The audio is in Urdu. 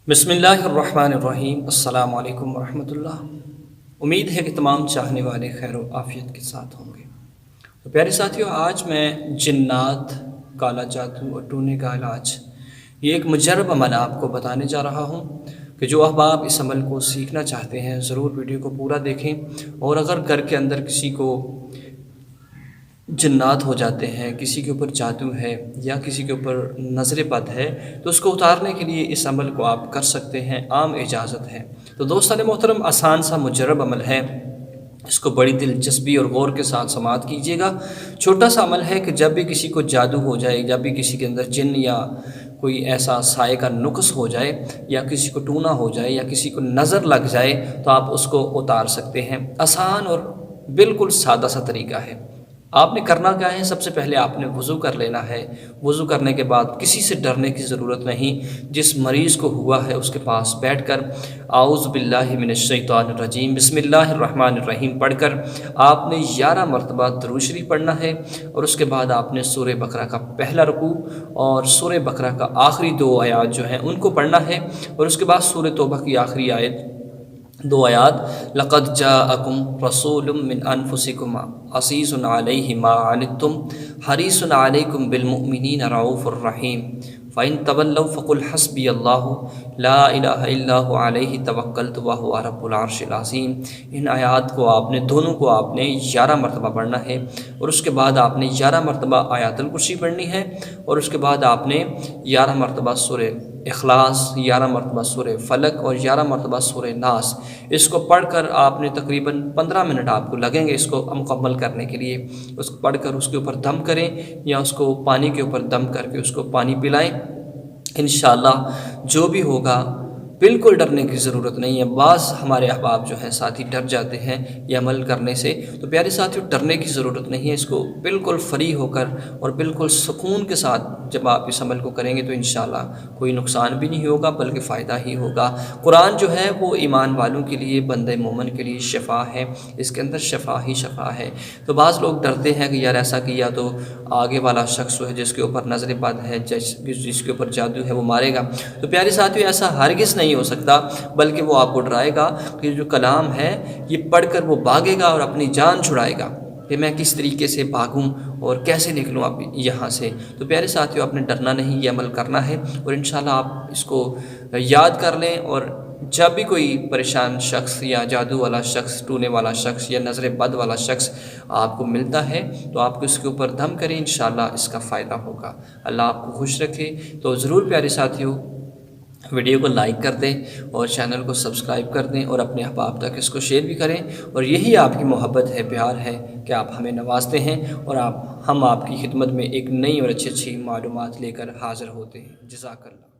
بسم اللہ الرحمن الرحیم۔ السلام علیکم ورحمۃ اللہ۔ امید ہے کہ تمام چاہنے والے خیر و عافیت کے ساتھ ہوں گے۔ تو پیارے ساتھیوں، آج میں جنات، کالا جادو اور ٹونے کا علاج، یہ ایک مجرب عمل آپ کو بتانے جا رہا ہوں کہ جو احباب اس عمل کو سیکھنا چاہتے ہیں ضرور ویڈیو کو پورا دیکھیں، اور اگر گھر کے اندر کسی کو جنات ہو جاتے ہیں، کسی کے اوپر جادو ہے یا کسی کے اوپر نظر بد ہے، تو اس کو اتارنے کے لیے اس عمل کو آپ کر سکتے ہیں، عام اجازت ہے۔ تو دوستان محترم، آسان سا مجرب عمل ہے، اس کو بڑی دلچسپی اور غور کے ساتھ سماعت کیجیے گا۔ چھوٹا سا عمل ہے کہ جب بھی کسی کو جادو ہو جائے، جب بھی کسی کے اندر جن یا کوئی ایسا سائے کا نقص ہو جائے، یا کسی کو ٹونا ہو جائے، یا کسی کو نظر لگ جائے، تو آپ اس کو اتار سکتے ہیں۔ آسان اور بالکل سادہ سا طریقہ ہے۔ آپ نے کرنا کیا ہے؟ سب سے پہلے آپ نے وضو کر لینا ہے۔ وضو کرنے کے بعد کسی سے ڈرنے کی ضرورت نہیں۔ جس مریض کو ہوا ہے اس کے پاس بیٹھ کر اعوذ باللہ من الشیطان الرجیم بسم اللہ الرحمن الرحیم پڑھ کر آپ نے 11 مرتبہ درود شریف پڑھنا ہے، اور اس کے بعد آپ نے سورہ بقرہ کا پہلا رکوع اور سورہ بقرہ کا آخری 2 آیات جو ہیں ان کو پڑھنا ہے، اور اس کے بعد سورہ توبہ کی آخری آیت 2 آیات لقد جاءکم رسول من انفسکم عزیز علیہ ما عنتم حریص علیکم بالمؤمنین رؤوف الرحیم فإن تولوا فقل حسبی اللہ لا الہ الا هو علیہ توکلت وہو رب العرش العظیم۔ ان آیات کو آپ نے دونوں کو آپ نے 11 مرتبہ پڑھنا ہے، اور اس کے بعد آپ نے 11 مرتبہ آیات الکرسی پڑھنی ہے، اور اس کے بعد آپ نے 11 مرتبہ سورہ اخلاص، 11 مرتبہ سورہ فلق اور 11 مرتبہ سورہ ناس۔ اس کو پڑھ کر آپ نے تقریباً 15 منٹ آپ کو لگیں گے اس کو مکمل کرنے کے لیے۔ اس کو پڑھ کر اس کے اوپر دم کریں، یا اس کو پانی کے اوپر دم کر کے اس کو پانی پلائیں۔ انشاءاللہ جو بھی ہوگا، بالکل ڈرنے کی ضرورت نہیں ہے۔ بعض ہمارے احباب جو ہیں ساتھی ڈر جاتے ہیں یہ عمل کرنے سے، تو پیارے ساتھیوں ڈرنے کی ضرورت نہیں ہے۔ اس کو بالکل فری ہو کر اور بالکل سکون کے ساتھ جب آپ اس عمل کو کریں گے تو انشاءاللہ کوئی نقصان بھی نہیں ہوگا بلکہ فائدہ ہی ہوگا۔ قرآن جو ہے وہ ایمان والوں کے لیے، بندہ مومن کے لیے شفا ہے، اس کے اندر شفا ہی شفا ہے۔ تو بعض لوگ ڈرتے ہیں کہ یار ایسا کیا تو آگے والا شخص جو ہے جس کے اوپر نظر بد ہے، جس کے اوپر جادو ہے، وہ مارے گا۔ تو پیارے ساتھیوں ایسا ہرگز نہیں ہو سکتا، بلکہ وہ آپ کو ڈرائے گا کہ جو کلام ہے یہ پڑھ کر وہ بھاگے گا اور اپنی جان چھڑائے گا کہ میں کس طریقے سے بھاگوں اور کیسے نکلوں اب یہاں سے۔ تو پیارے ساتھیوں آپ نے ڈرنا نہیں، یہ عمل کرنا ہے، اور انشاءاللہ آپ اس کو یاد کر لیں، اور جب بھی کوئی پریشان شخص یا جادو والا شخص، ٹونے والا شخص یا نظر بد والا شخص آپ کو ملتا ہے تو آپ کو اس کے اوپر دم کریں، انشاءاللہ اس کا فائدہ ہوگا۔ اللہ آپ کو خوش رکھے۔ تو ضرور پیارے ساتھیوں ویڈیو کو لائک کر دیں اور چینل کو سبسکرائب کر دیں، اور اپنے احباب تک اس کو شیئر بھی کریں، اور یہی آپ کی محبت ہے، پیار ہے کہ آپ ہمیں نوازتے ہیں، اور ہم آپ کی خدمت میں ایک نئی اور اچھی معلومات لے کر حاضر ہوتے ہیں۔ جزاک اللہ۔